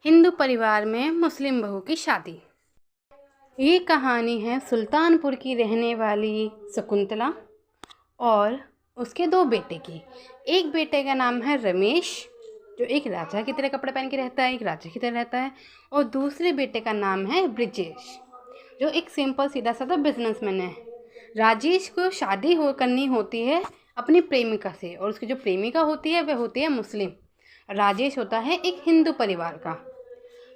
हिंदू परिवार में मुस्लिम बहू की शादी। ये कहानी है सुल्तानपुर की रहने वाली शकुंतला और उसके दो बेटे की। एक बेटे का नाम है रमेश, जो एक राजा की तरह कपड़े पहन के रहता है, एक राजा की तरह रहता है। और दूसरे बेटे का नाम है ब्रिजेश, जो एक सिंपल सीधा साधा बिजनेसमैन है। राजेश को शादी करनी होती है अपनी प्रेमिका से, और उसकी जो प्रेमिका होती है वह होती है मुस्लिम। राजेश होता है एक हिंदू परिवार का।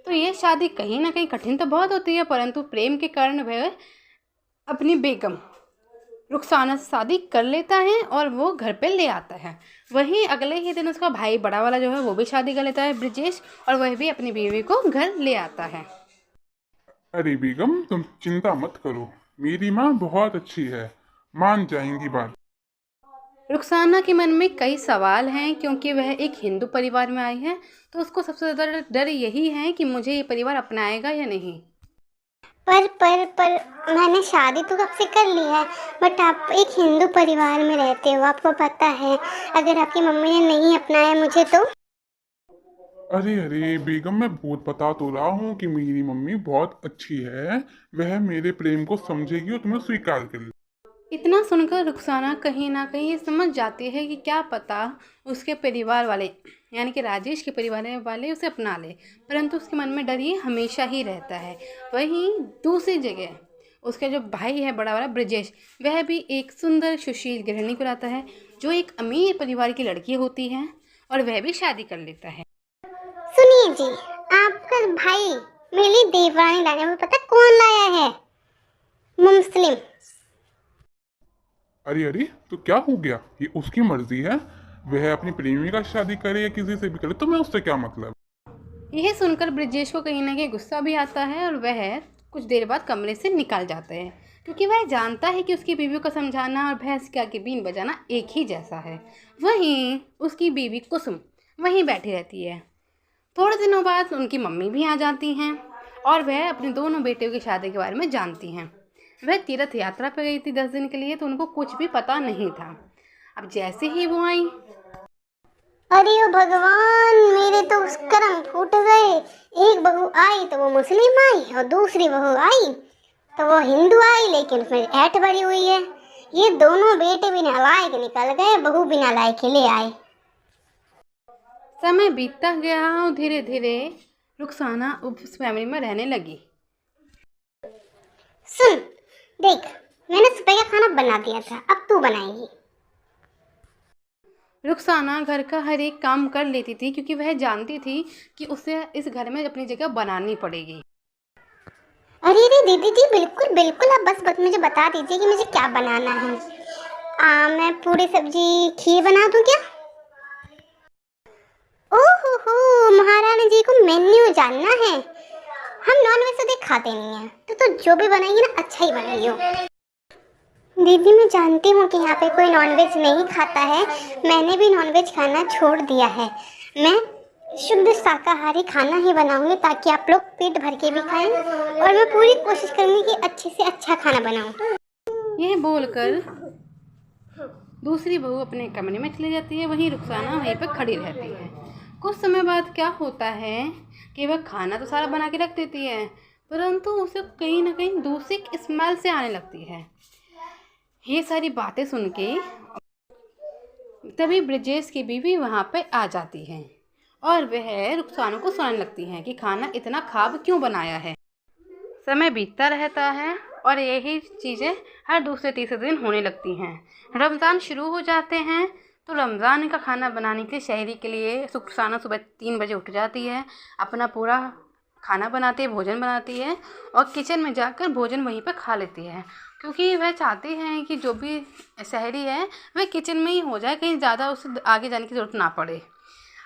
तो ये शादी कहीं ना कहीं कठिन तो बहुत होती है, परंतु प्रेम के कारण वह अपनी बेगम रुखसाना से शादी कर लेता है और वो घर पे ले आता है। वहीं अगले ही दिन उसका भाई बड़ा वाला जो है वो भी शादी कर लेता है, ब्रिजेश, और वह भी अपनी बीवी को घर ले आता है। अरे बेगम, तुम चिंता मत करो। मेरी माँ बहुत अच्छी है, मान जाएंगी बात। रुखसाना के मन में कई सवाल हैं, क्योंकि वह एक हिंदू परिवार में आई है। तो उसको सबसे ज़्यादा डर यही है कि मुझे ये परिवार अपनाएगा या नहीं। पर मैंने शादी तो कब से कर ली है। बट आप एक हिंदू परिवार में रहते हो, आपको पता है अगर आपकी मम्मी ने नहीं अपनाया मुझे तो। अरे अरे बेगम, मैं बहुत बता तो रहा हूँ कि मेरी मम्मी बहुत अच्छी है। वह मेरे प्रेम को समझेगी और तुम्हें स्वीकार करेगी। इतना सुनकर रुखसाना कहीं ना कहीं ये समझ जाती है कि क्या पता उसके परिवार वाले, यानी कि राजेश के परिवार वाले उसे अपना ले, परंतु उसके मन में डर ये हमेशा ही रहता है। वहीं दूसरी जगह उसका जो भाई है बड़ा वाला ब्रिजेश, वह भी एक सुंदर सुशील गृहिणी को लाता है, जो एक अमीर परिवार की लड़की होती है, और वह भी शादी कर लेता है। सुनिए जी, आपका भाई मेरे लिए देवरानी लाने में पता कौन लाया है? मुस्लिम। अरे अरे, तो क्या हो गया? ये उसकी मर्जी है। वह अपनी प्रेमिका से शादी करे या किसी से भी करे, तो मैं उससे क्या मतलब। यह सुनकर ब्रिजेश को कहीं ना कहीं गुस्सा भी आता है, और वह कुछ देर बाद कमरे से निकल जाते हैं, क्योंकि वह जानता है कि उसकी बीवी को समझाना और भैंस के आगे बीन बजाना एक ही जैसा है। वहीं उसकी बीवी कुसुम वहीं बैठी रहती है। थोड़े दिनों बाद उनकी मम्मी भी आ जाती हैं, और वह अपने दोनों बेटियों की शादी के बारे में जानती हैं। वह तीर्थ यात्रा पर गई थी 10 दिन के लिए, तो उनको कुछ भी पता नहीं था। अब जैसे ही वो आई, अरे ओ भगवान, मेरे तो कर्म फूट गए। एक बहू आई तो वो मुस्लिम आई, और दूसरी बहू आई तो वो हिंदू आई, लेकिन उसमें ऐठ भरी हुई है। ये दोनों बेटे बिना लायक निकल गए, बहू बिना लायक ले आए। समय बीतता गया और धीरे धीरे रुखसाना उस फैमिली में रहने लगी। सुन देख, मैंने सुबह का खाना बना दिया था, अब तू बनाएगी। रुखसाना घर का हर एक काम कर लेती थी, क्योंकि वह जानती थी कि उसे इस घर में अपनी जगह बनानी पड़ेगी। अरे अरे दीदी जी, बिल्कुल बिल्कुल, आप बस मुझे बता दीजिए कि मुझे क्या बनाना है। मैं पूरी सब्जी खीर बना दूं क्या? ओहो हो, महारानी जी को मेन्यू जानना है। हम नॉनवेज तो देख खाते नहीं हैं, तो जो भी बनाएंगे ना अच्छा ही बनाइयो। दीदी मैं जानती हूँ कि यहाँ पे कोई नॉनवेज नहीं खाता है। मैंने भी नॉनवेज खाना छोड़ दिया है। मैं शुद्ध शाकाहारी खाना ही बनाऊंगी, ताकि आप लोग पेट भर के भी खाएं, और मैं पूरी कोशिश करूंगी कि अच्छे से अच्छा खाना बनाऊं। यह बोलकर दूसरी बहू अपने कमरे में चली जाती है, वहीं रुखसाना वहीं पर खड़ी रहती है। कुछ समय बाद क्या होता है कि वह खाना तो सारा बना के रख देती है, परंतु उसे कहीं ना कहीं दूसरी स्मेल से आने लगती है। ये सारी बातें सुन के तभी ब्रिजेश की बीवी वहाँ पे आ जाती है, और वह रुखसाना को सुनाने लगती है कि खाना इतना खराब क्यों बनाया है। समय बीतता रहता है, और यही चीज़ें हर दूसरे तीसरे दिन होने लगती हैं। रमज़ान शुरू हो जाते हैं, तो रमज़ान का खाना बनाने के लिए शहरी के लिए रुखसाना सुबह 3 बजे उठ जाती है, अपना पूरा खाना बनाती है, भोजन बनाती है, और किचन में जाकर भोजन वहीं पर खा लेती है, क्योंकि वह चाहती हैं कि जो भी शहरी है वह किचन में ही हो जाए, कहीं ज़्यादा उसे आगे जाने की ज़रूरत ना पड़े।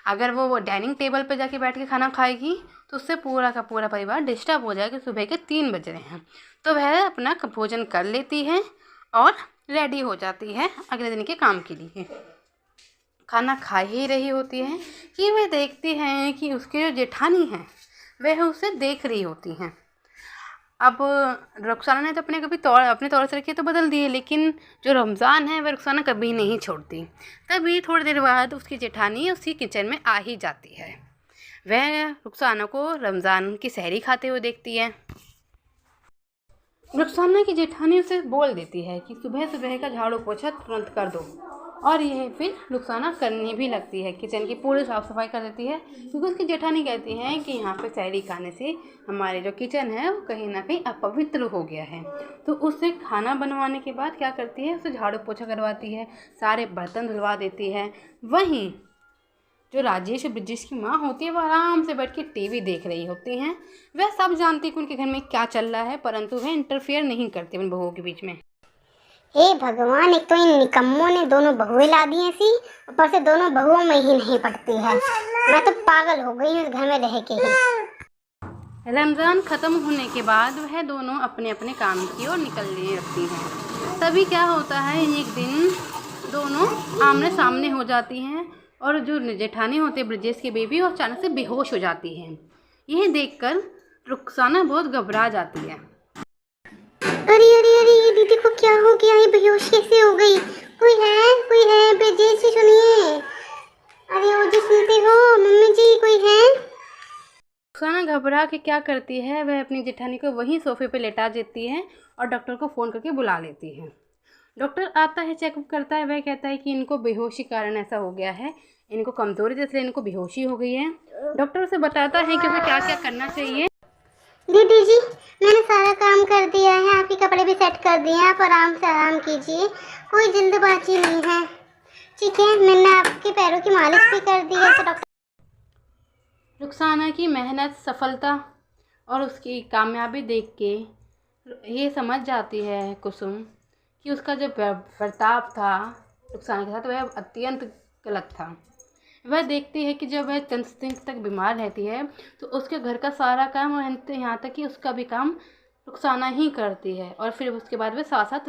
अगर वो डाइनिंग टेबल पर जाके बैठ के खाना खाएगी तो उससे पूरा का पूरा परिवार डिस्टर्ब हो जाएगा। सुबह के 3 बज रहे हैं, तो वह अपना भोजन कर लेती है और रेडी हो जाती है अगले दिन के काम के लिए। खाना खा ही रही होती है कि वह देखती हैं कि उसकी जो जेठानी है वह उसे देख रही होती हैं। अब रुखसाना ने तो अपने तौर तरीके तो बदल दिए, लेकिन जो रमज़ान है वह रुखसाना कभी नहीं छोड़ती। तभी थोड़ी देर बाद उसकी जेठानी उसकी किचन में आ ही जाती है। वह रुखसाना को रमज़ान की सहरी खाते हुए देखती है। रुखसाना की जेठानी उसे बोल देती है कि सुबह सुबह का झाड़ू पोछा तुरंत कर दो, और यह फिर रुखसाना करने भी लगती है। किचन की पूरी साफ़ सफाई कर देती है, क्योंकि उसकी जेठानी कहती है कि यहाँ पे सहरी खाने से हमारे जो किचन है वो कहीं ना कहीं अपवित्र हो गया है। तो उससे खाना बनवाने के बाद क्या करती है, उसे झाड़ू पोछा करवाती है, सारे बर्तन धुलवा देती है। वहीं जो राजेश और ब्रिजेश की माँ होती है वो आराम से बैठ के टीवी देख रही होती हैं। वह सब जानती है कि उनके घर में क्या चल रहा है, परंतु वह इंटरफेयर नहीं करती उन बहुओं के बीच में। हे भगवान, एक तो इन निकम्मों ने दोनों बहुएं ला दी ऐसी, ऊपर से दोनों बहुओं में ही नहीं पड़ती है। मैं तो पागल हो गई हूँ इस घर में रह के ही। रमज़ान ख़त्म होने के बाद वह दोनों अपने अपने काम की ओर निकलने लगती हैं। तभी क्या होता है, एक दिन दोनों आमने सामने हो जाती हैं और जो जेठानी होते हैं ब्रिजेश की बेबी, वो अचानक से बेहोश हो जाती हैं। यह देखकर रुखसाना बहुत घबरा जाती है। अरे अरे अरे, ये दीदी को क्या हो गया, ये बेहोश कैसे हो गई? कोई है ब्रिजेश जी, सुनिए। अरे ओ जी, सुनते हो मम्मी जी, कोई है? रुखसाना घबरा के क्या करती है, वह अपनी जेठानी को वहीं सोफे पे लेटा देती है और डॉक्टर को फ़ोन करके बुला लेती है। डॉक्टर आता है, चेकअप करता है। वह कहता है कि इनको बेहोशी कारण ऐसा हो गया है, इनको कमज़ोरी जैसे इनको बेहोशी हो गई है। डॉक्टर उसे बताता है कि उसे क्या क्या करना चाहिए। दीदी जी, मैंने सारा काम कर दिया है, आपके कपड़े भी सेट कर दिए हैं, आप आराम से आराम कीजिए, कोई जल्दबाजी नहीं है। ठीक है, मैंने आपके पैरों की मालिश भी कर दी है। तो डॉक्टर रुखसाना की मेहनत, सफलता और उसकी कामयाबी देख के ये समझ जाती है कुसुम कि उसका जो बर्ताव था रुखसाना के साथ वह अत्यंत गलत था। वह देखती है कि जब वह चंद दिन तक बीमार रहती है तो उसके घर का सारा काम और यहाँ तक कि उसका भी काम रुखसाना ही करती है, और फिर उसके बाद वह साथ साथ